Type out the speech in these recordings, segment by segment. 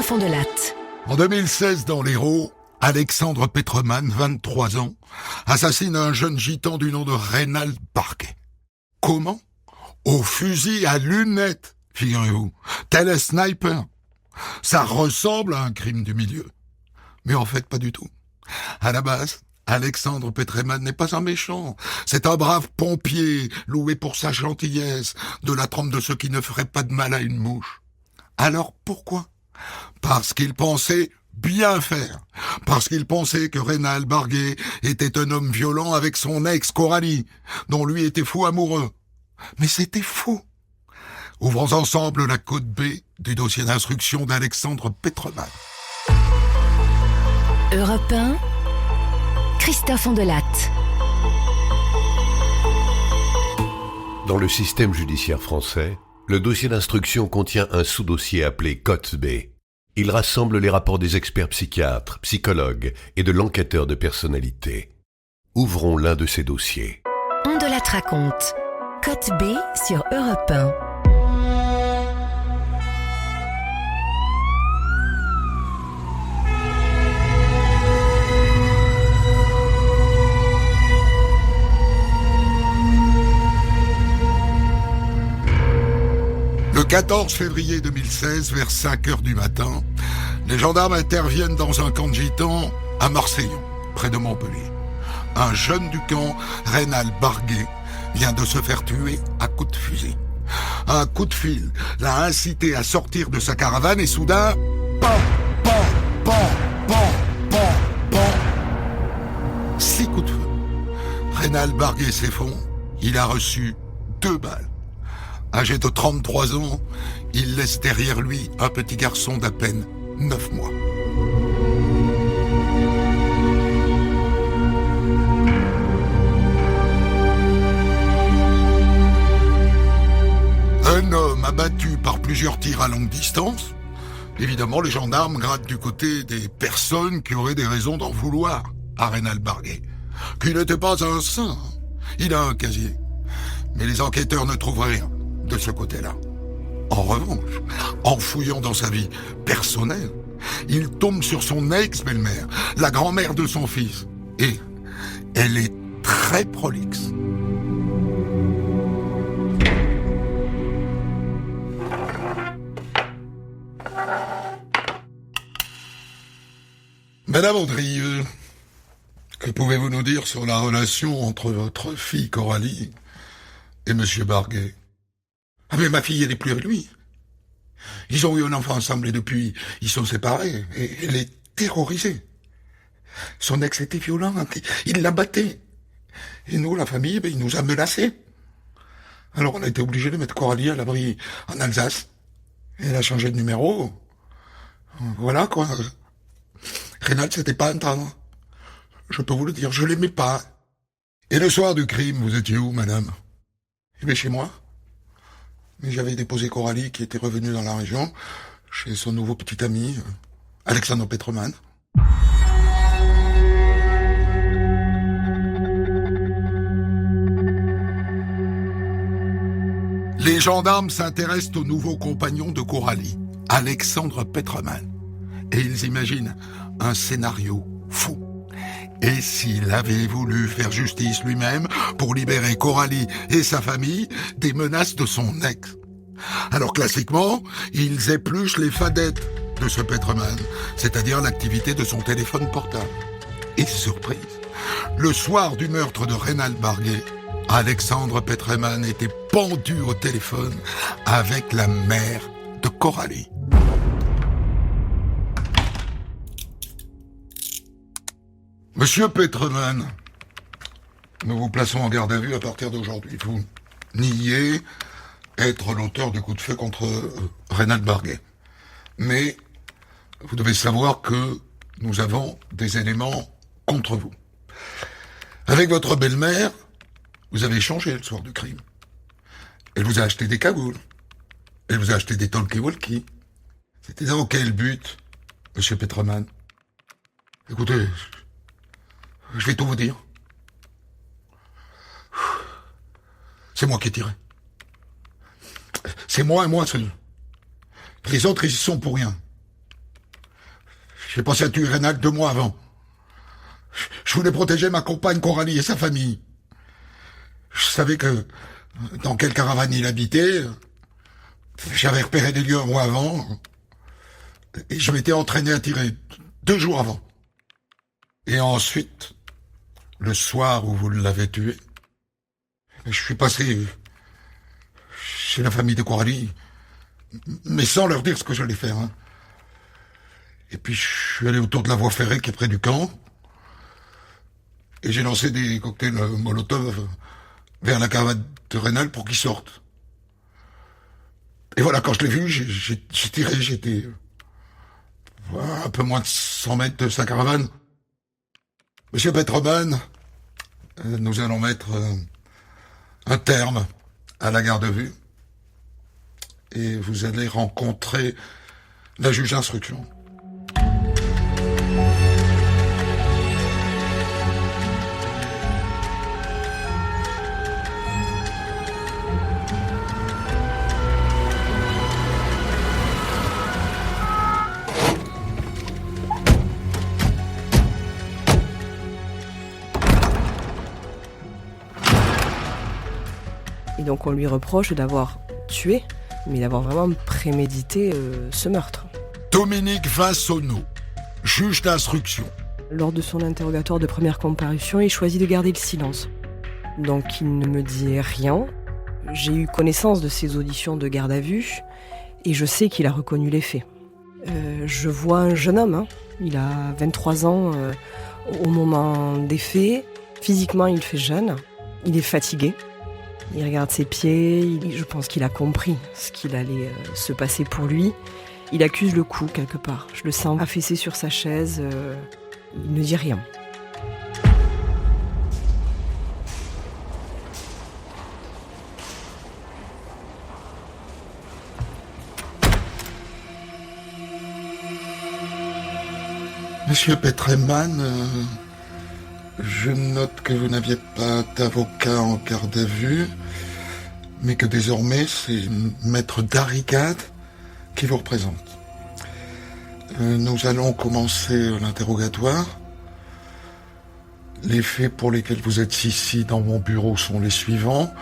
Fond de Latte. En 2016, dans l'Hérault, Alexandre Petreman, 23 ans, assassine un jeune gitan du nom de Reynald Barguet. Comment? Au fusil à lunettes, figurez-vous. Tel est sniper. Ça ressemble à un crime du milieu. Mais en fait, pas du tout. À la base, Alexandre Petreman n'est pas un méchant. C'est un brave pompier, loué pour sa gentillesse, de la trempe de ceux qui ne feraient pas de mal à une mouche. Alors pourquoi? Parce qu'il pensait bien faire. Parce qu'il pensait que Reynald Barguet était un homme violent avec son ex Coralie, dont lui était fou amoureux. Mais c'était faux. Ouvrons ensemble la code B du dossier d'instruction d'Alexandre Petreman. Europe 1, Christophe Fond de Latte. Dans le système judiciaire français, le dossier d'instruction contient un sous-dossier appelé Cote B. Il rassemble les rapports des experts psychiatres, psychologues et de l'enquêteur de personnalité. Ouvrons l'un de ces dossiers. On de Latte raconte. Cote B sur Europe 1. Le 14 février 2016, vers 5 heures du matin, les gendarmes interviennent dans un camp de gitans à Marseillon, près de Montpellier. Un jeune du camp, Reynald Barguet, vient de se faire tuer à coups de fusil. Un coup de fil l'a incité à sortir de sa caravane et soudain, pan, pan, pan, pan, pan, pan. 6 coups de feu. Reynald Barguet s'effondre. Il a reçu 2 balles. Âgé de 33 ans, il laisse derrière lui un petit garçon d'à peine 9 mois. Un homme abattu par plusieurs tirs à longue distance. Évidemment, les gendarmes grattent du côté des personnes qui auraient des raisons d'en vouloir à Reynald Barguet. Qu'il n'était pas un saint. Il a un casier. Mais les enquêteurs ne trouvent rien de ce côté-là. En revanche, en fouillant dans sa vie personnelle, il tombe sur son ex-belle-mère, la grand-mère de son fils. Et elle est très prolixe. Madame Andrieux, que pouvez-vous nous dire sur la relation entre votre fille Coralie et Monsieur Barguet? Ah mais ma fille, elle est plus avec lui. Ils ont eu un enfant ensemble et depuis, ils sont séparés. Et elle est terrorisée. Son ex était violent, il la battait. Et nous, la famille, il nous a menacés. Alors on a été obligé de mettre Coralie à l'abri en Alsace. Et elle a changé de numéro. Voilà quoi. Reynald, c'était pas un tendre. Je peux vous le dire, je l'aimais pas. Et le soir du crime, vous étiez où, madame? Eh bien, chez moi. Mais j'avais déposé Coralie qui était revenue dans la région, chez son nouveau petit ami, Alexandre Petreman. Les gendarmes s'intéressent au nouveau compagnon de Coralie, Alexandre Petreman. Et ils imaginent un scénario fou. Et s'il avait voulu faire justice lui-même pour libérer Coralie et sa famille des menaces de son ex. Alors classiquement, ils épluchent les fadettes de ce Petreman, c'est-à-dire l'activité de son téléphone portable. Et surprise, le soir du meurtre de Reynald Barguet, Alexandre Petreman était pendu au téléphone avec la mère de Coralie. Monsieur Petreman, nous vous plaçons en garde à vue à partir d'aujourd'hui. Vous niez être l'auteur du coup de feu contre Reynald Barguet. Mais vous devez savoir que nous avons des éléments contre vous. Avec votre belle-mère, vous avez échangé le soir du crime. Elle vous a acheté des cagoules. Elle vous a acheté des talkie-walkie. C'était dans quel but, monsieur Petreman? Écoutez, je vais tout vous dire. C'est moi qui ai tiré. C'est moi et moi seul. Les autres, ils y sont pour rien. J'ai pensé à tuer Reynald 2 mois avant. Je voulais protéger ma compagne Coralie et sa famille. Je savais que dans quelle caravane il habitait. J'avais repéré des lieux un mois avant. Et je m'étais entraîné à tirer 2 jours avant. Et ensuite, le soir où vous l'avez tué, je suis passé chez la famille de Coralie, mais sans leur dire ce que j'allais faire. Et puis je suis allé autour de la voie ferrée qui est près du camp, et j'ai lancé des cocktails Molotov vers la caravane de Reynald pour qu'il sorte. Et voilà, quand je l'ai vu, j'ai tiré, j'étais un peu moins de 100 mètres de sa caravane. Monsieur Petroman, nous allons mettre un terme à la garde à vue et vous allez rencontrer la juge d'instruction. Et donc on lui reproche d'avoir tué, mais d'avoir vraiment prémédité ce meurtre. Dominique Vinsonneau, juge d'instruction. Lors de son interrogatoire de première comparution, il choisit de garder le silence. Donc il ne me dit rien. J'ai eu connaissance de ses auditions de garde à vue et je sais qu'il a reconnu les faits. Je vois un jeune homme, il a 23 ans au moment des faits. Physiquement, il fait jeune, il est fatigué. Il regarde ses pieds, je pense qu'il a compris ce qu'il allait se passer pour lui. Il accuse le coup quelque part. Je le sens affaissé sur sa chaise, il ne dit rien. Monsieur Petroman, je note que vous n'aviez pas d'avocat en garde à vue, mais que désormais c'est maître Darrigade qui vous représente. Nous allons commencer l'interrogatoire. Les faits pour lesquels vous êtes ici dans mon bureau sont les suivants.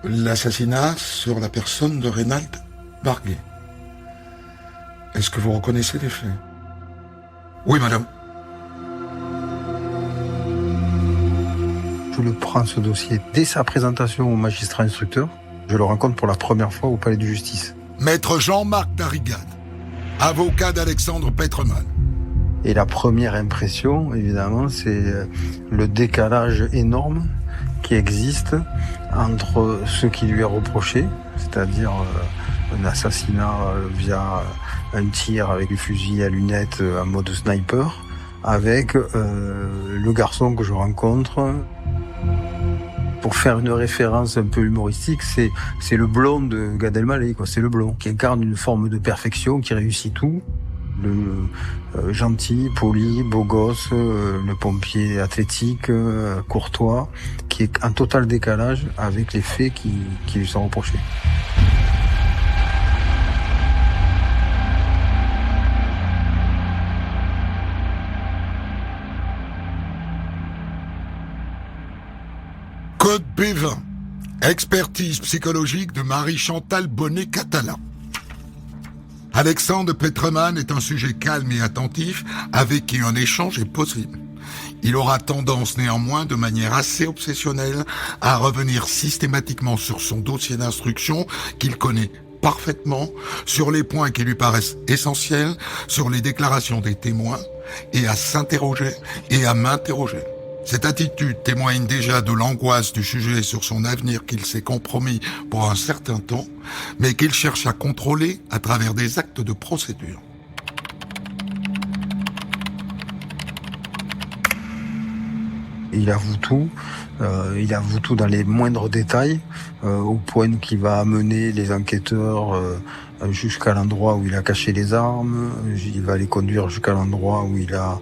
L'assassinat sur la personne de Reynald Barguet. Est-ce que vous reconnaissez les faits? Oui, madame. Je le prends, ce dossier, dès sa présentation au magistrat instructeur. Je le rencontre pour la première fois au palais de justice. Maître Jean-Marc Darrigade, avocat d'Alexandre Petroman. Et la première impression, évidemment, c'est le décalage énorme qui existe entre ce qui lui est reproché, c'est-à-dire un assassinat via un tir avec du fusil à lunettes en mode sniper, avec le garçon que je rencontre. Pour faire une référence un peu humoristique, c'est le blond de Gad Elmaleh, quoi. C'est le blond qui incarne une forme de perfection, qui réussit tout. Le gentil, poli, beau gosse, le pompier athlétique, courtois, qui est en total décalage avec les faits qui lui sont reprochés. Code B20. Expertise psychologique de Marie-Chantal Bonnet-Catalan. Alexandre Petroman est un sujet calme et attentif avec qui un échange est possible. Il aura tendance néanmoins, de manière assez obsessionnelle, à revenir systématiquement sur son dossier d'instruction qu'il connaît parfaitement, sur les points qui lui paraissent essentiels, sur les déclarations des témoins, et à s'interroger et à m'interroger. Cette attitude témoigne déjà de l'angoisse du sujet sur son avenir qu'il s'est compromis pour un certain temps, mais qu'il cherche à contrôler à travers des actes de procédure. Il avoue tout dans les moindres détails, au point qu'il va amener les enquêteurs jusqu'à l'endroit où il a caché les armes, il va les conduire jusqu'à l'endroit où il a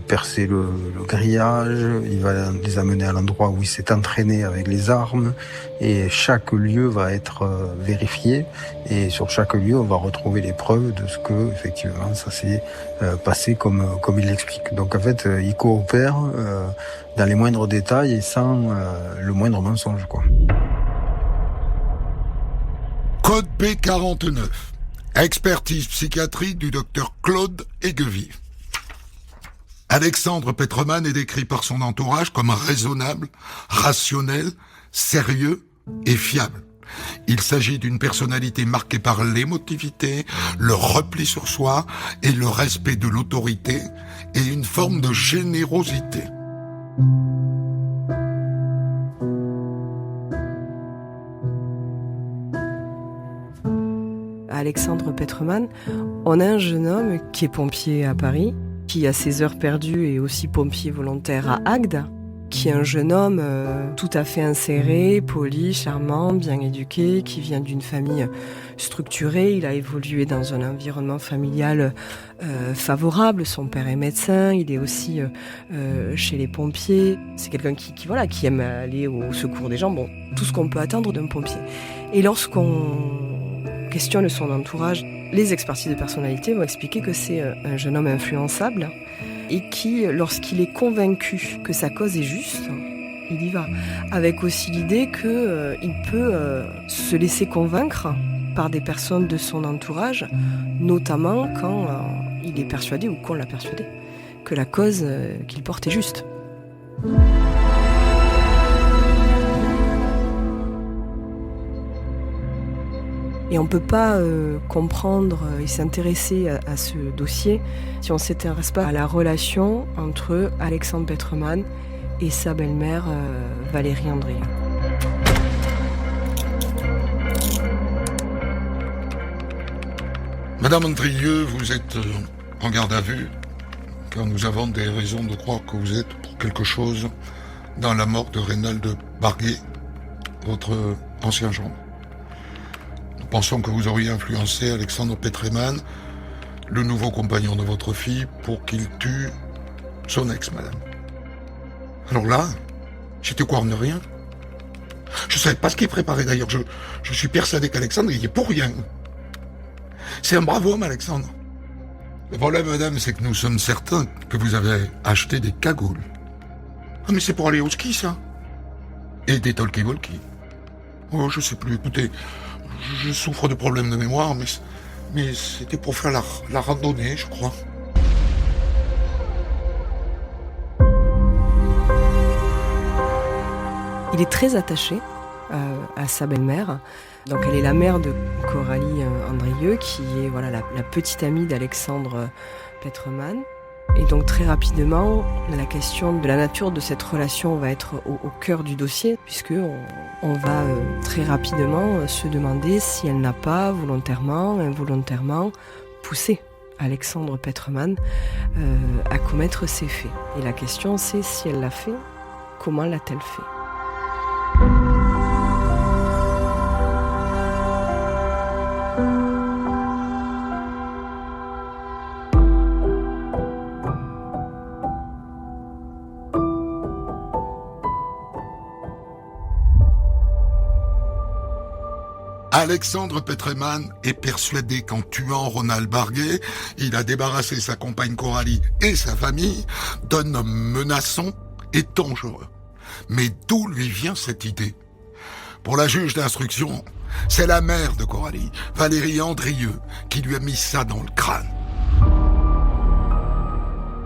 percer le grillage, il va les amener à l'endroit où il s'est entraîné avec les armes, et chaque lieu va être vérifié, et sur chaque lieu on va retrouver les preuves de ce que effectivement ça s'est passé comme il l'explique. Donc en fait il coopère dans les moindres détails et sans le moindre mensonge, quoi. Code B49. Expertise psychiatrique du docteur Claude Aigueville. Alexandre Petroman est décrit par son entourage comme raisonnable, rationnel, sérieux et fiable. Il s'agit d'une personnalité marquée par l'émotivité, le repli sur soi et le respect de l'autorité et une forme de générosité. Alexandre Petroman, on a un jeune homme qui est pompier à Paris, qui à ses heures perdues est aussi pompier volontaire à Agde, qui est un jeune homme tout à fait inséré, poli, charmant, bien éduqué, qui vient d'une famille structurée. Il a évolué dans un environnement familial favorable. Son père est médecin, il est aussi chez les pompiers. C'est quelqu'un qui aime aller au secours des gens. Bon, tout ce qu'on peut attendre d'un pompier. Et lorsqu'on questionne son entourage, les expertises de personnalité vont expliquer que c'est un jeune homme influençable et qui, lorsqu'il est convaincu que sa cause est juste, il y va. Avec aussi l'idée qu'il peut se laisser convaincre par des personnes de son entourage, notamment quand il est persuadé ou qu'on l'a persuadé que la cause qu'il porte est juste. Et on ne peut pas comprendre et s'intéresser à ce dossier si on ne s'intéresse pas à la relation entre Alexandre Petroman et sa belle-mère Valérie Andrieux. Madame Andrieux, vous êtes en garde à vue, car nous avons des raisons de croire que vous êtes pour quelque chose dans la mort de Reynald Barguet, votre ancien gendre. Nous pensons que vous auriez influencé Alexandre Petroman, le nouveau compagnon de votre fille, pour qu'il tue son ex, madame. Alors là, j'étais au courant de rien. Je savais pas ce qu'il préparait d'ailleurs. Je suis persuadé qu'Alexandre y est pour rien. C'est un brave homme, Alexandre. Le problème, madame, c'est que nous sommes certains que vous avez acheté des cagoules. Ah, mais c'est pour aller au ski, ça. Et des talkie-walkie. Oh, je sais plus, écoutez, je souffre de problèmes de mémoire, mais c'était pour faire la randonnée, je crois. Il est très attaché à sa belle-mère. Donc elle est la mère de Coralie Andrieux, qui est la petite amie d'Alexandre Petroman. Et donc très rapidement, la question de la nature de cette relation va être au cœur du dossier, puisqu'on va très rapidement se demander si elle n'a pas volontairement, involontairement poussé Alexandre Petroman à commettre ces faits. Et la question c'est, si elle l'a fait, comment l'a-t-elle fait ? Alexandre Petroman est persuadé qu'en tuant Reynald Barguet, il a débarrassé sa compagne Coralie et sa famille d'un homme menaçant et dangereux. Mais d'où lui vient cette idée ? Pour la juge d'instruction, c'est la mère de Coralie, Valérie Andrieux, qui lui a mis ça dans le crâne.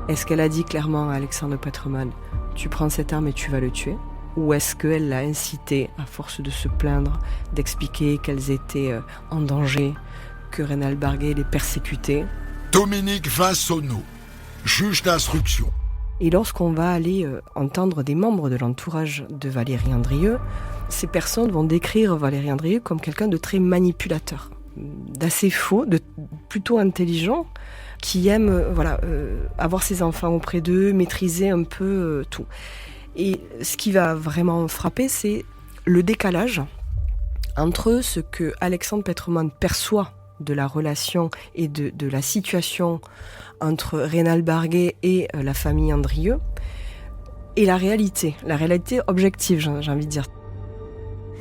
Est-ce qu'elle a dit clairement à Alexandre Petroman « Tu prends cette arme et tu vas le tuer » ? Ou est-ce qu'elle l'a incité, à force de se plaindre, d'expliquer qu'elles étaient en danger, que Reynald Barguet les persécutait ? Dominique Vinsonneau, juge d'instruction. Et lorsqu'on va aller entendre des membres de l'entourage de Valérie Andrieux, ces personnes vont décrire Valérie Andrieux comme quelqu'un de très manipulateur, d'assez faux, de plutôt intelligent, qui aime avoir ses enfants auprès d'eux, maîtriser un peu tout. Et ce qui va vraiment frapper, c'est le décalage entre ce que Alexandre Petroman perçoit de la relation et de la situation entre Rénal Barguet et la famille Andrieux et la réalité objective, j'ai envie de dire.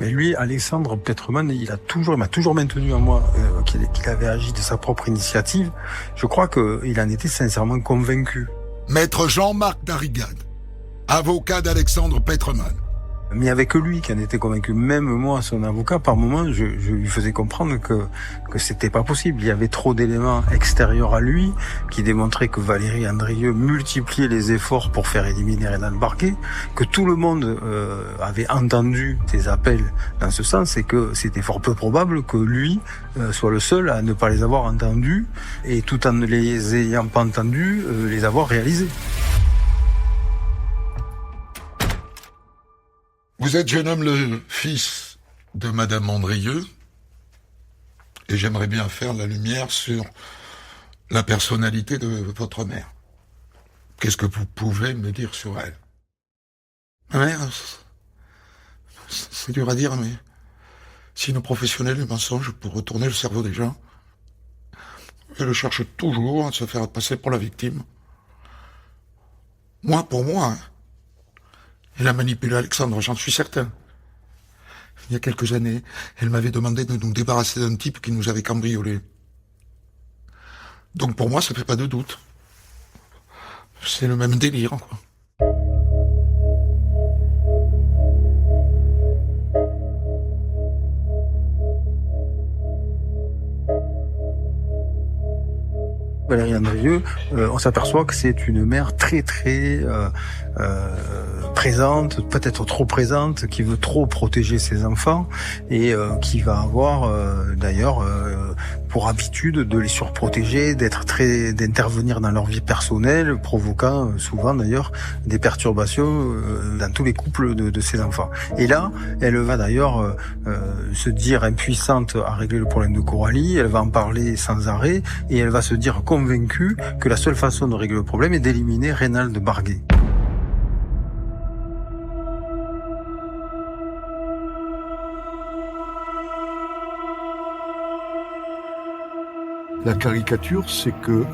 Mais lui, Alexandre Petroman, il m'a toujours maintenu à moi qu'il avait agi de sa propre initiative. Je crois qu'il en était sincèrement convaincu. Maître Jean-Marc Darrigade, avocat d'Alexandre Petroman. Mais avec lui qui en était convaincu, même moi, son avocat, par moments, je lui faisais comprendre que c'était pas possible. Il y avait trop d'éléments extérieurs à lui qui démontraient que Valérie Andrieux multipliait les efforts pour faire éliminer Rénal Barguet, que tout le monde avait entendu ses appels dans ce sens et que c'était fort peu probable que lui soit le seul à ne pas les avoir entendus et tout en ne les ayant pas entendus, les avoir réalisés. Vous êtes, jeune homme, le fils de Madame Andrieux, et j'aimerais bien faire la lumière sur la personnalité de votre mère. Qu'est-ce que vous pouvez me dire sur elle? Ma mère, c'est dur à dire, mais si nos professionnels du mensonge pour retourner le cerveau des gens, elle cherche toujours à se faire passer pour la victime. Pour moi, elle a manipulé Alexandre, j'en suis certain. Il y a quelques années, elle m'avait demandé de nous débarrasser d'un type qui nous avait cambriolés. Donc pour moi, ça fait pas de doute. C'est le même délire, quoi. Valérie Andrieux, on s'aperçoit que c'est une mère très présente, peut-être trop présente, qui veut trop protéger ses enfants et qui va avoir d'ailleurs pour habitude de les surprotéger, d'intervenir dans leur vie personnelle, provoquant souvent d'ailleurs des perturbations dans tous les couples de ses enfants. Et là, elle va d'ailleurs se dire impuissante à régler le problème de Coralie, elle va en parler sans arrêt et elle va se dire convaincue que la seule façon de régler le problème est d'éliminer Rénal Barguet. La caricature, c'est que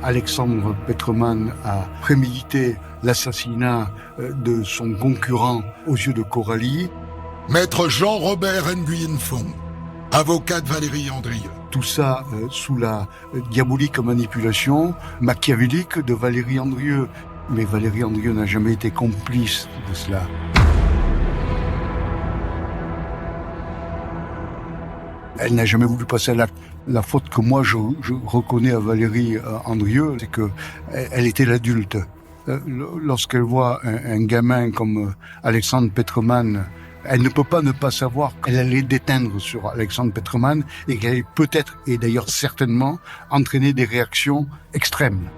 Alexandre Petroman a prémédité l'assassinat de son concurrent aux yeux de Coralie. Maître Jean-Robert Nguyen Phong, avocat de Valérie Andrieux. Tout ça sous la diabolique manipulation machiavélique de Valérie Andrieux. Mais Valérie Andrieux n'a jamais été complice de cela. Elle n'a jamais voulu passer à l'acte. La faute que moi je reconnais à Valérie Andrieux, c'est que elle était l'adulte. Lorsqu'elle voit un gamin comme Alexandre Petroman, elle ne peut pas ne pas savoir qu'elle allait déteindre sur Alexandre Petroman et qu'elle allait peut-être, et d'ailleurs certainement, entraîner des réactions extrêmes.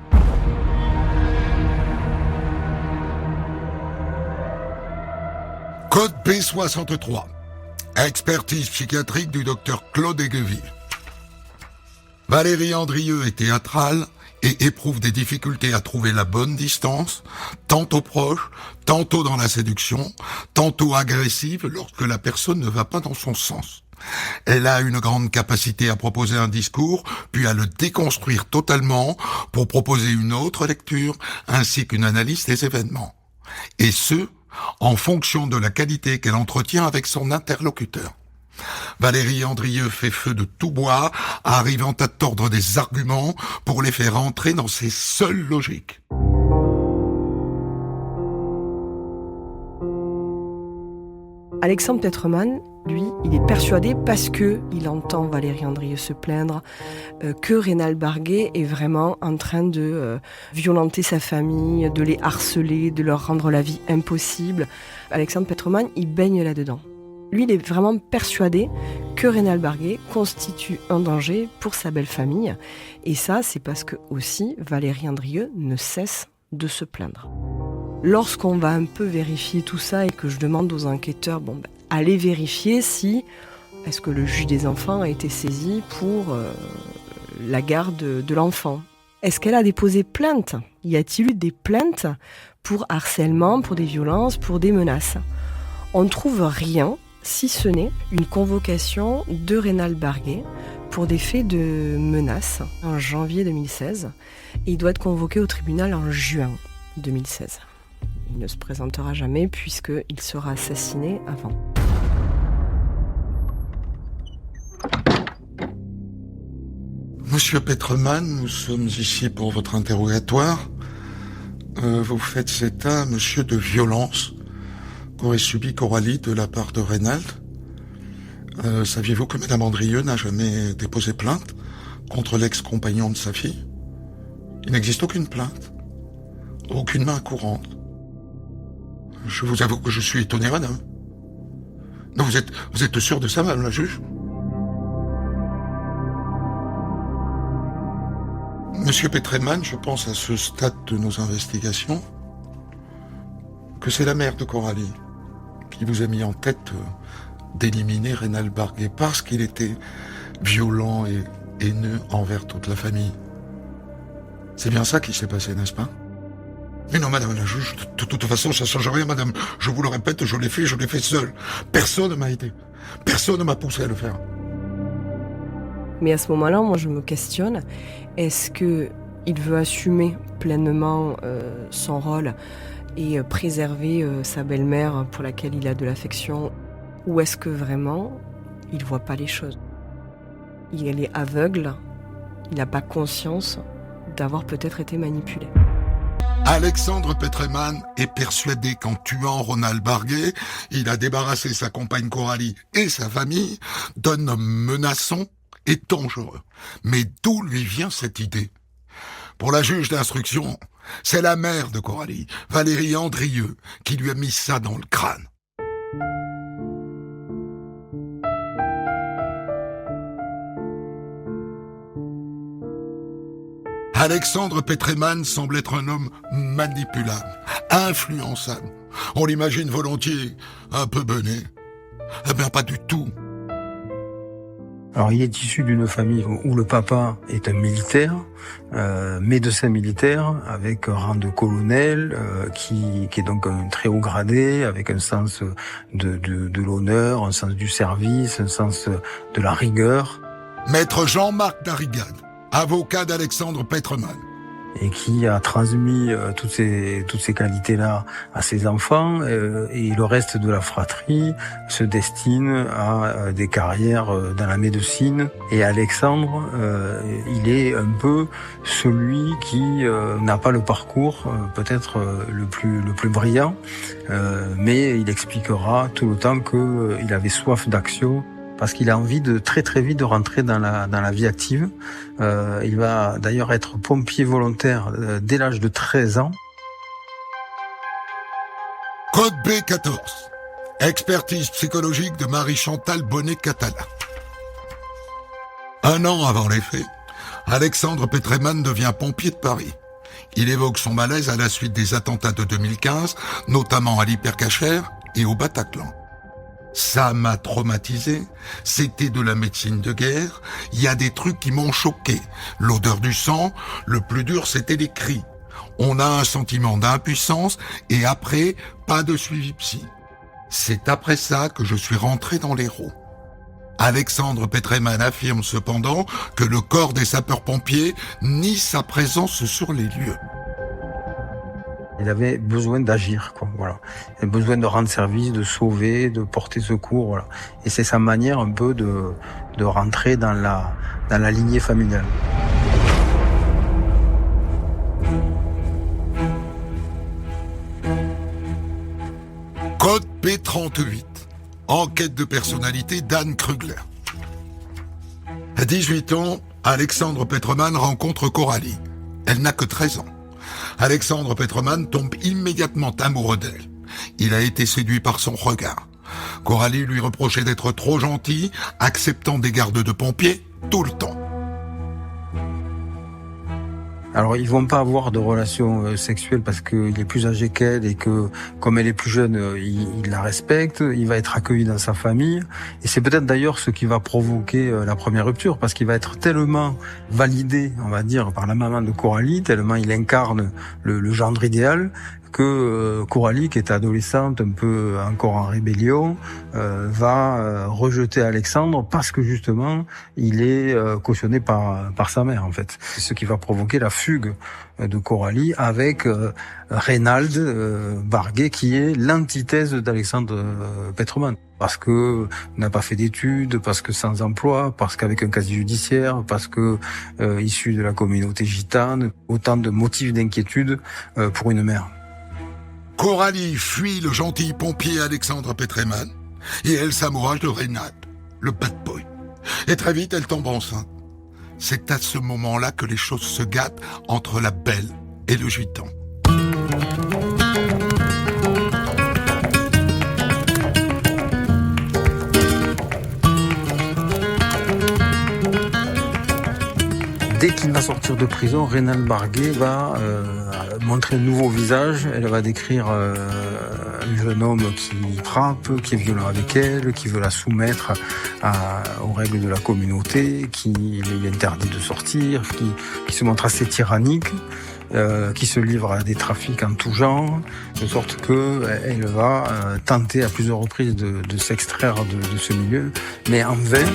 Code P63. Expertise psychiatrique du docteur Claude Aigueville. Valérie Andrieux est théâtrale et éprouve des difficultés à trouver la bonne distance, tantôt proche, tantôt dans la séduction, tantôt agressive lorsque la personne ne va pas dans son sens. Elle a une grande capacité à proposer un discours, puis à le déconstruire totalement pour proposer une autre lecture ainsi qu'une analyse des événements. Et ce, en fonction de la qualité qu'elle entretient avec son interlocuteur. Valérie Andrieux fait feu de tout bois, arrivant à tordre des arguments pour les faire entrer dans ses seules logiques. Alexandre Petroman, lui, il est persuadé parce que il entend Valérie Andrieux se plaindre que Rénal Barguet est vraiment en train de violenter sa famille, de les harceler, de leur rendre la vie impossible. Alexandre Petroman, il baigne là-dedans. Lui, il est vraiment persuadé que Rénal Barguet constitue un danger pour sa belle famille. Et ça, c'est parce que aussi Valérie Andrieux ne cesse de se plaindre. Lorsqu'on va un peu vérifier tout ça et que je demande aux enquêteurs, allez vérifier si est-ce que le juge des enfants a été saisi pour la garde de l'enfant. Est-ce qu'elle a déposé plainte? Y a-t-il eu des plaintes pour harcèlement, pour des violences, pour des menaces? On ne trouve rien, si ce n'est une convocation de Rénal Barguet pour des faits de menaces en janvier 2016 et il doit être convoqué au tribunal en juin 2016. Il ne se présentera jamais puisqu'il sera assassiné avant. Monsieur Petrman, nous sommes ici pour votre interrogatoire. Vous faites état, monsieur, de violence qu'aurait subi Coralie de la part de Reynald. Saviez-vous que madame Andrieux n'a jamais déposé plainte contre l'ex-compagnon de sa fille? Il n'existe aucune plainte, aucune main courante. Je vous avoue que je suis étonné, madame. Non, vous êtes sûr de ça, madame la juge? Monsieur Petrman, je pense à ce stade de nos investigations que c'est la mère de Coralie qui vous a mis en tête d'éliminer Reynald Barguet parce qu'il était violent et haineux envers toute la famille. C'est bien ça qui s'est passé, n'est-ce pas? Mais non, madame la juge, de toute façon, ça ne change rien, madame. Je vous le répète, je l'ai fait seul. Personne ne m'a aidé. Personne ne m'a poussé à le faire. Mais à ce moment-là, moi, je me questionne. Est-ce qu'il veut assumer pleinement son rôle et préserver sa belle-mère pour laquelle il a de l'affection? Ou est-ce que vraiment, il ne voit pas les choses? Il est aveugle, il n'a pas conscience d'avoir peut-être été manipulé. Alexandre Petrman est persuadé qu'en tuant Reynald Barguet, il a débarrassé sa compagne Coralie et sa famille d'un homme menaçant et dangereux. Mais d'où lui vient cette idée? Pour la juge d'instruction, c'est la mère de Coralie, Valérie Andrieux, qui lui a mis ça dans le crâne. Alexandre Petrman semble être un homme manipulable, influençable. On l'imagine volontiers un peu bené. Eh bien, pas du tout. Alors, il est issu d'une famille où le papa est un militaire, médecin militaire, avec un rang de colonel, qui est donc un très haut gradé, avec un sens de l'honneur, un sens du service, un sens de la rigueur. Maître Jean-Marc Darrigade, avocat d'Alexandre Petrman. Et qui a transmis toutes ces qualités-là à ses enfants, et le reste de la fratrie se destine à des carrières dans la médecine. Et Alexandre, il est un peu celui qui n'a pas le parcours peut-être le plus brillant, mais il expliquera tout le temps qu'il avait soif d'action, parce qu'il a envie de très très vite de rentrer dans la vie active. Il va d'ailleurs être pompier volontaire dès l'âge de 13 ans. Code B14. Expertise psychologique de Marie-Chantal Bonnet-Catala. Un an avant les faits, Alexandre Petrman devient pompier de Paris. Il évoque son malaise à la suite des attentats de 2015, notamment à l'Hypercacher et au Bataclan. Ça m'a traumatisé, c'était de la médecine de guerre, il y a des trucs qui m'ont choqué. L'odeur du sang, le plus dur c'était les cris. On a un sentiment d'impuissance et après, pas de suivi psy. C'est après ça que je suis rentré dans l'Hérault. Alexandre Petrman affirme cependant que le corps des sapeurs-pompiers nie sa présence sur les lieux. Il avait besoin d'agir, quoi. Voilà. Il avait besoin de rendre service, de sauver, de porter secours, voilà. Et c'est sa manière un peu de rentrer dans la lignée familiale. Code P38. Enquête de personnalité d'Anne Krugler. À 18 ans, Alexandre Petrman rencontre Coralie. Elle n'a que 13 ans. Alexandre Petrman tombe immédiatement amoureux d'elle. Il a été séduit par son regard. Coralie lui reprochait d'être trop gentil, acceptant des gardes de pompiers tout le temps. Alors, ils vont pas avoir de relations sexuelles parce qu'il est plus âgé qu'elle et que, comme elle est plus jeune, il la respecte, il va être accueilli dans sa famille. Et c'est peut-être d'ailleurs ce qui va provoquer la première rupture, parce qu'il va être tellement validé, on va dire, par la maman de Coralie, tellement il incarne le gendre idéal, que Coralie, qui est adolescente, un peu encore en rébellion, va rejeter Alexandre parce que justement il est cautionné par sa mère en fait. C'est ce qui va provoquer la fugue de Coralie avec Reynald Barguet, qui est l'antithèse d'Alexandre Petroman. Parce que n'a pas fait d'études, parce que sans emploi, parce qu'avec un casier judiciaire, parce que issu de la communauté gitane, autant de motifs d'inquiétude pour une mère. Coralie fuit le gentil pompier Alexandre Petroman et elle s'amourage de Reynald, le bad boy. Et très vite, elle tombe enceinte. C'est à ce moment-là que les choses se gâtent entre la belle et le gitan. Dès qu'il va sortir de prison, Reynald Barguet va montrer un nouveau visage. Elle va décrire un jeune homme qui frappe, qui est violent avec elle, qui veut la soumettre aux règles de la communauté, qui lui interdit de sortir, qui se montre assez tyrannique, qui se livre à des trafics en tout genre, de sorte qu'elle va tenter à plusieurs reprises de s'extraire de ce milieu, mais en vain.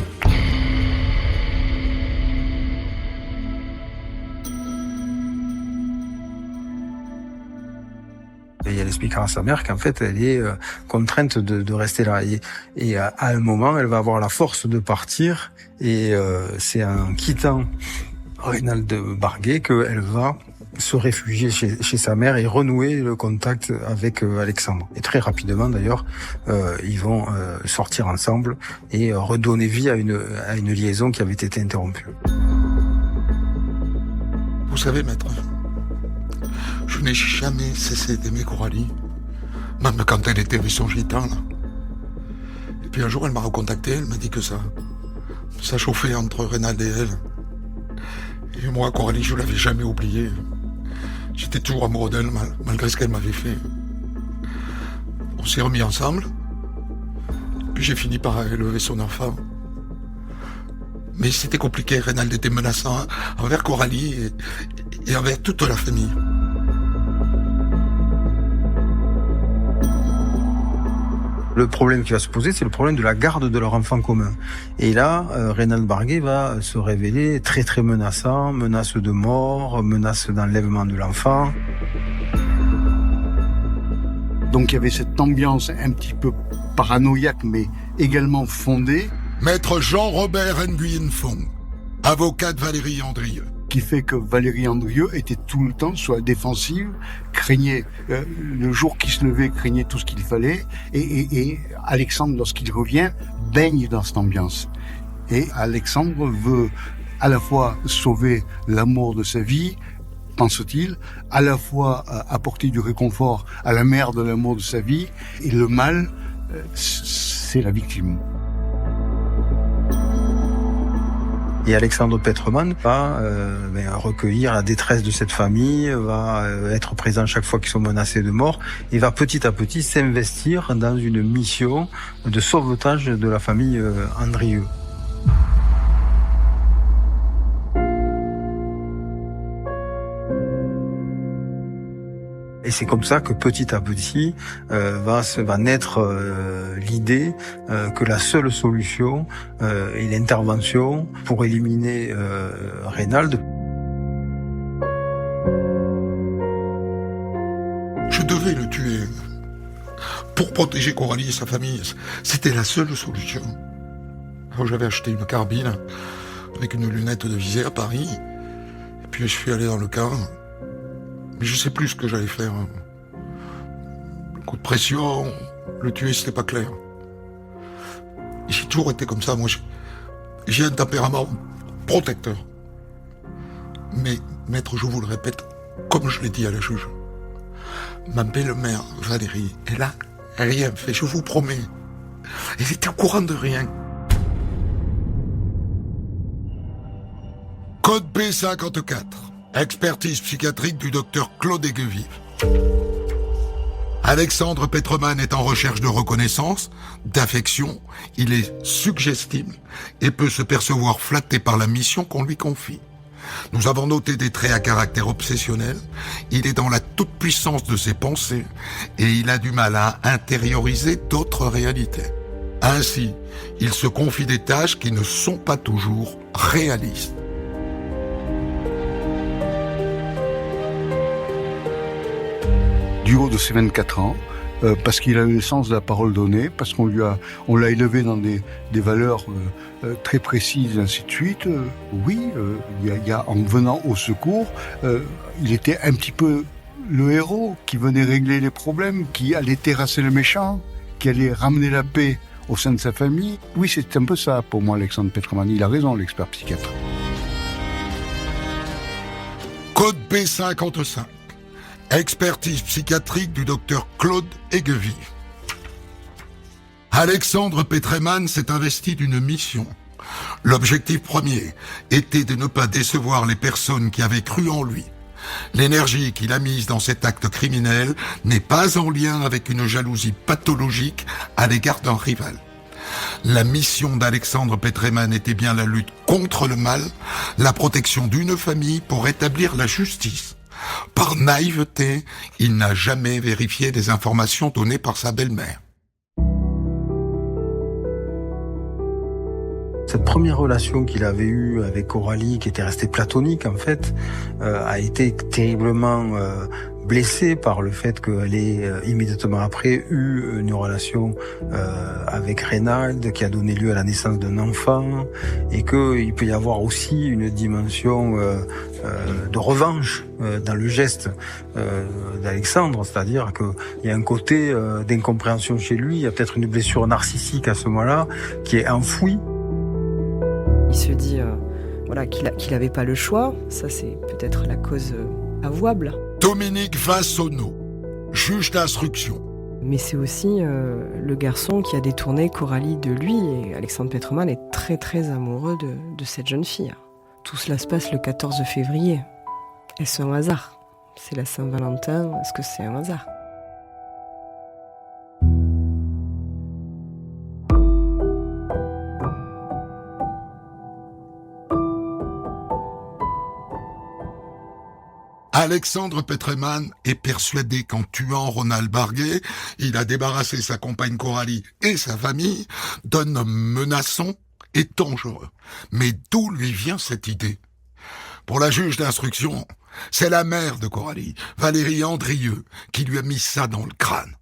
Et elle expliquera à sa mère qu'en fait, elle est contrainte de rester là. Et à un moment, elle va avoir la force de partir. Et c'est en quittant Reynald Barguet qu'elle va se réfugier chez sa mère et renouer le contact avec Alexandre. Et très rapidement, d'ailleurs, ils vont sortir ensemble et redonner vie à une liaison qui avait été interrompue. Vous savez, maître, je n'ai jamais cessé d'aimer Coralie, même quand elle était avec son gitan, là. Et puis un jour, elle m'a recontacté, elle m'a dit que ça chauffait entre Reynald et elle. Et moi, Coralie, je l'avais jamais oubliée. J'étais toujours amoureux d'elle, malgré ce qu'elle m'avait fait. On s'est remis ensemble, puis j'ai fini par élever son enfant. Mais c'était compliqué, Reynald était menaçant envers Coralie et envers toute la famille. Le problème qui va se poser, c'est le problème de la garde de leur enfant commun. Et là, Reynald Barguet va se révéler très très menaçant, menace de mort, menace d'enlèvement de l'enfant. Donc il y avait cette ambiance un petit peu paranoïaque, mais également fondée. Maître Jean-Robert Nguyen Phong, avocat de Valérie Andrieux. Qui fait que Valérie Andrieux était tout le temps sur la défensive, craignait le jour qui se levait, craignait tout ce qu'il fallait, et Alexandre, lorsqu'il revient, baigne dans cette ambiance. Et Alexandre veut à la fois sauver l'amour de sa vie, pense-t-il, à la fois apporter du réconfort à la mère de l'amour de sa vie, et le mal, c'est la victime. Et Alexandre Petroman va recueillir la détresse de cette famille, va être présent chaque fois qu'ils sont menacés de mort, et va petit à petit s'investir dans une mission de sauvetage de la famille Andrieux. Et c'est comme ça que petit à petit va naître l'idée que la seule solution est l'intervention pour éliminer Reynald. Je devais le tuer pour protéger Coralie et sa famille. C'était la seule solution. Alors, j'avais acheté une carabine avec une lunette de visée à Paris. Et puis je suis allé dans le camp. Mais je sais plus ce que j'allais faire. Le coup de pression, le tuer, c'était pas clair. J'ai toujours été comme ça, moi. J'ai un tempérament protecteur. Mais, maître, je vous le répète, comme je l'ai dit à la juge, ma belle-mère, Valérie, elle a rien fait, je vous promets. Elle était au courant de rien. Code B54. Expertise psychiatrique du docteur Claude Aiguevive. Alexandre Petroman est en recherche de reconnaissance, d'affection, il est suggestible et peut se percevoir flatté par la mission qu'on lui confie. Nous avons noté des traits à caractère obsessionnel. Il est dans la toute-puissance de ses pensées et il a du mal à intérioriser d'autres réalités. Ainsi, il se confie des tâches qui ne sont pas toujours réalistes. Du haut de ses 24 ans, parce qu'il a eu le sens de la parole donnée, parce qu'on l'a élevé dans des valeurs très précises, ainsi de suite. En venant au secours, il était un petit peu le héros qui venait régler les problèmes, qui allait terrasser le méchant, qui allait ramener la paix au sein de sa famille. Oui, c'est un peu ça pour moi, Alexandre Petroman. Il a raison, l'expert psychiatre. Code B55. Expertise psychiatrique du docteur Claude Aigueville. Alexandre Petroman s'est investi d'une mission. L'objectif premier était de ne pas décevoir les personnes qui avaient cru en lui. L'énergie qu'il a mise dans cet acte criminel n'est pas en lien avec une jalousie pathologique à l'égard d'un rival. La mission d'Alexandre Petroman était bien la lutte contre le mal, la protection d'une famille pour rétablir la justice. Par naïveté, il n'a jamais vérifié des informations données par sa belle-mère. Cette première relation qu'il avait eue avec Coralie, qui était restée platonique en fait, a été terriblement blessée par le fait qu'elle ait immédiatement après eu une relation avec Reynald, qui a donné lieu à la naissance d'un enfant, et qu'il peut y avoir aussi une dimension de revanche dans le geste d'Alexandre, c'est-à-dire qu'il y a un côté d'incompréhension chez lui, il y a peut-être une blessure narcissique à ce moment-là qui est enfouie. Il se dit qu'il n'avait pas le choix, ça c'est peut-être la cause avouable. Dominique Vassonneau, juge d'instruction. Mais c'est aussi le garçon qui a détourné Coralie de lui, et Alexandre Petroman est très très amoureux de cette jeune fille. Tout cela se passe le 14 février. Est-ce un hasard? C'est la Saint-Valentin, est-ce que c'est un hasard? Alexandre Petroman est persuadé qu'en tuant Ronald Barguet, il a débarrassé sa compagne Coralie et sa famille d'un homme menaçant et dangereux. Mais d'où lui vient cette idée? Pour la juge d'instruction, c'est la mère de Coralie, Valérie Andrieux, qui lui a mis ça dans le crâne.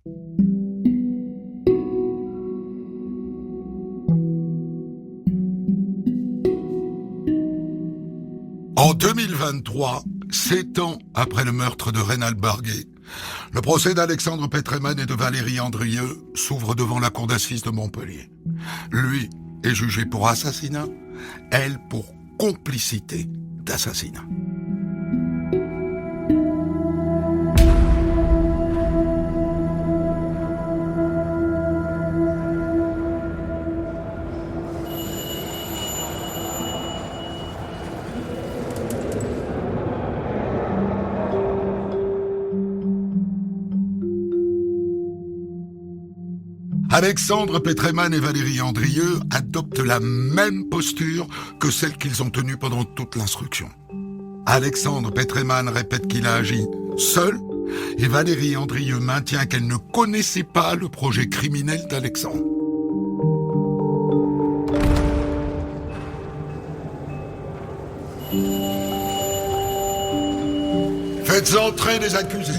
En 2023, 7 ans après le meurtre de Reynald Barguet, le procès d'Alexandre Petroman et de Valérie Andrieux s'ouvre devant la cour d'assises de Montpellier. Lui est jugé pour assassinat, elle pour complicité d'assassinat. Alexandre Petroman et Valérie Andrieux adoptent la même posture que celle qu'ils ont tenue pendant toute l'instruction. Alexandre Petroman répète qu'il a agi seul et Valérie Andrieux maintient qu'elle ne connaissait pas le projet criminel d'Alexandre. Faites entrer les accusés.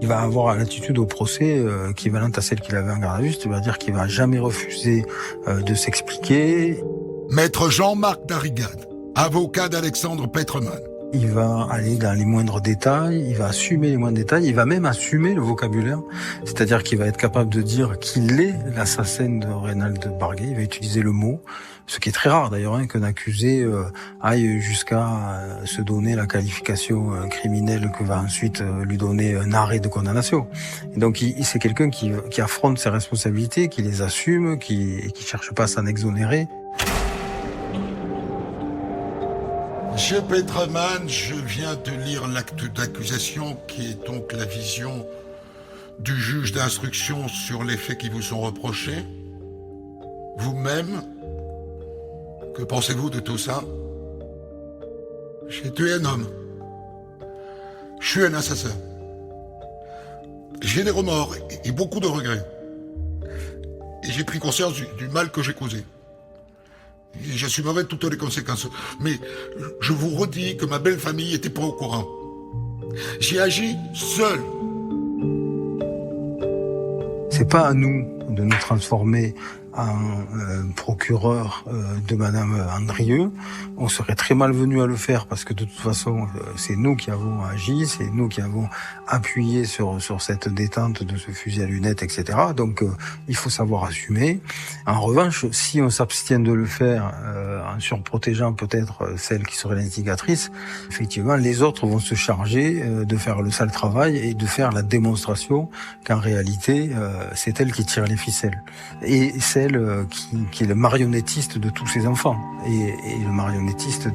Il va avoir l'attitude au procès équivalente à celle qu'il avait en garde à vue, c'est-à-dire qu'il va jamais refuser de s'expliquer. Maître Jean-Marc Darrigade, avocat d'Alexandre Petroman. Il va aller dans les moindres détails, il va assumer les moindres détails, il va même assumer le vocabulaire, c'est-à-dire qu'il va être capable de dire qu'il est l'assassin de Reynald Barguet, il va utiliser le mot, ce qui est très rare d'ailleurs, qu'un accusé aille jusqu'à se donner la qualification criminelle que va ensuite lui donner un arrêt de condamnation. Et donc c'est quelqu'un qui affronte ses responsabilités, qui les assume, qui cherche pas à s'en exonérer. Monsieur Petroman, je viens de lire l'acte d'accusation qui est donc la vision du juge d'instruction sur les faits qui vous sont reprochés. Vous-même, Que pensez-vous de tout ça? J'ai tué un homme. Je suis un assassin. J'ai des remords et beaucoup de regrets. Et j'ai pris conscience du mal que j'ai causé. Et j'assumerai toutes les conséquences. Mais je vous redis que ma belle famille était pas au courant. J'ai agi seul. C'est pas à nous de nous transformer en procureur de Madame Andrieux. On serait très malvenu à le faire parce que de toute façon, c'est nous qui avons agi, c'est nous qui avons appuyé sur cette détente de ce fusil à lunettes, etc. Donc, il faut savoir assumer. En revanche, si on s'abstient de le faire en surprotégeant peut-être celle qui serait l'instigatrice, effectivement, les autres vont se charger de faire le sale travail et de faire la démonstration qu'en réalité, c'est elle qui tire les ficelles. Et celle qui est le marionnettiste de tous ses enfants et le marionnettiste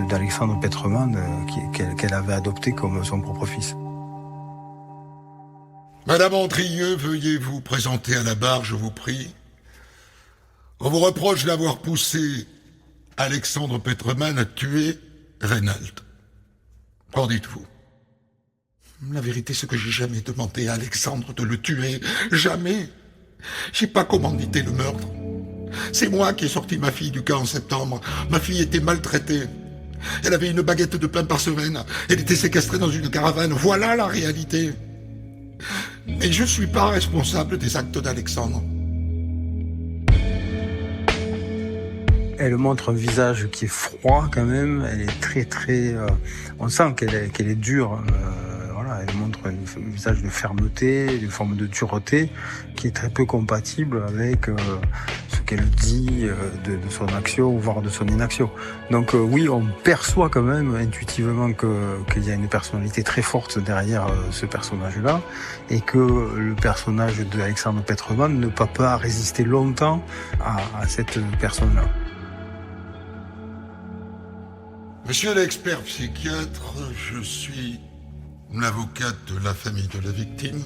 d'Alexandre Petrman qu'elle avait adopté comme son propre fils. Madame Andrieux, veuillez vous présenter à la barre, je vous prie. On vous reproche d'avoir poussé Alexandre Petrman à tuer Reynald. Qu'en dites-vous? La vérité, c'est que j'ai jamais demandé à Alexandre de le tuer. Jamais. J'ai pas commandité le meurtre. C'est moi qui ai sorti ma fille du camp en septembre. Ma fille était maltraitée. Elle avait une baguette de pain par semaine. Elle était séquestrée dans une caravane. Voilà la réalité. Mais je suis pas responsable des actes d'Alexandre. Elle montre un visage qui est froid quand même. Elle est très... on sent qu'elle est dure. Elle montre un visage de fermeté, une forme de dureté qui est très peu compatible avec ce qu'elle dit de son action, voire de son inaction. Donc oui, on perçoit quand même intuitivement qu'il y a une personnalité très forte derrière ce personnage-là et que le personnage d'Alexandre Petrman ne peut pas résister longtemps à cette personne-là. Monsieur l'expert psychiatre, je suis l'avocate de la famille de la victime.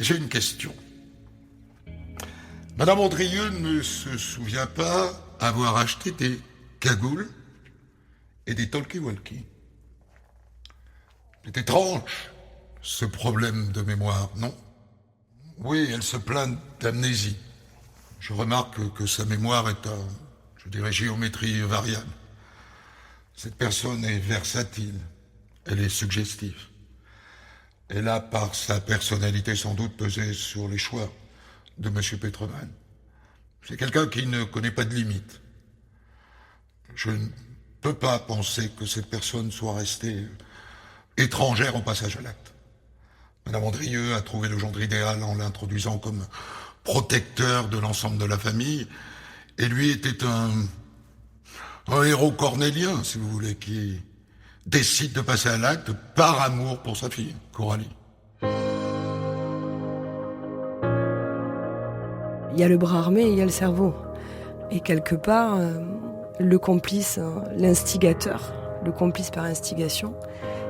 J'ai une question. Madame Andrieux ne se souvient pas avoir acheté des cagoules et des talkie-walkie. C'est étrange, ce problème de mémoire, non? Oui, elle se plaint d'amnésie. Je remarque que sa mémoire est à, géométrie variable. Cette personne est versatile. Elle est suggestive. Elle a, par sa personnalité, sans doute pesé sur les choix de M. Petrman. C'est quelqu'un qui ne connaît pas de limites. Je ne peux pas penser que cette personne soit restée étrangère au passage à l'acte. Madame Andrieux a trouvé le gendre idéal en l'introduisant comme protecteur de l'ensemble de la famille, et lui était un héros cornélien, si vous voulez, qui décide de passer à l'acte par amour pour sa fille, Coralie. Il y a le bras armé et il y a le cerveau. Et quelque part, le complice, l'instigateur, le complice par instigation,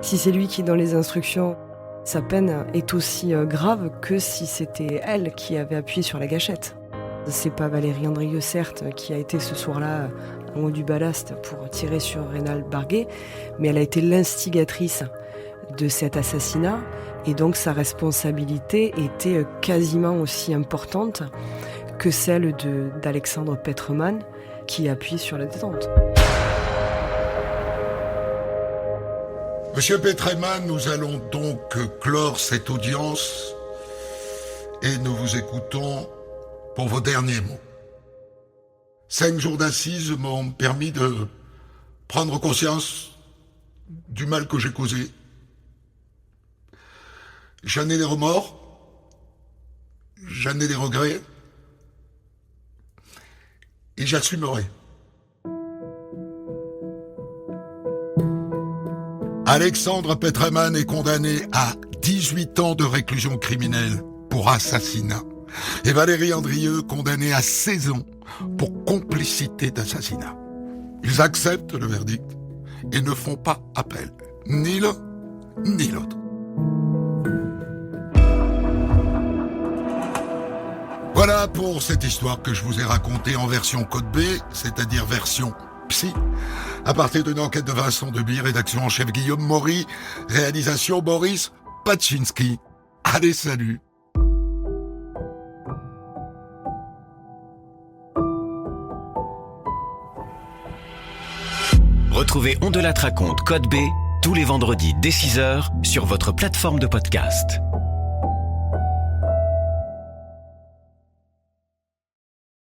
si c'est lui qui est dans les instructions, sa peine est aussi grave que si c'était elle qui avait appuyé sur la gâchette. C'est pas Valérie Andrieux, certes, qui a été ce soir-là en haut du ballast pour tirer sur Reynald Barguet, mais elle a été l'instigatrice de cet assassinat et donc sa responsabilité était quasiment aussi importante que celle d'Alexandre Petrman qui appuie sur la détente. Monsieur Petrman, nous allons donc clore cette audience et nous vous écoutons pour vos derniers mots. 5 jours d'assises m'ont permis de prendre conscience du mal que j'ai causé. J'en ai des remords, j'en ai des regrets, et j'assumerai. Alexandre Petrman est condamné à 18 ans de réclusion criminelle pour assassinat. Et Valérie Andrieux condamnée à 16 ans pour complicité d'assassinat. Ils acceptent le verdict et ne font pas appel, ni l'un ni l'autre. Voilà. Voilà pour cette histoire que je vous ai racontée en version Code B, c'est-à-dire version psy, à partir d'une enquête de Vincent Deby, rédaction en chef Guillaume Maury, réalisation Boris Paczynski. Allez, salut! Retrouvez On de la raconte Code B tous les vendredis dès 6h sur votre plateforme de podcast.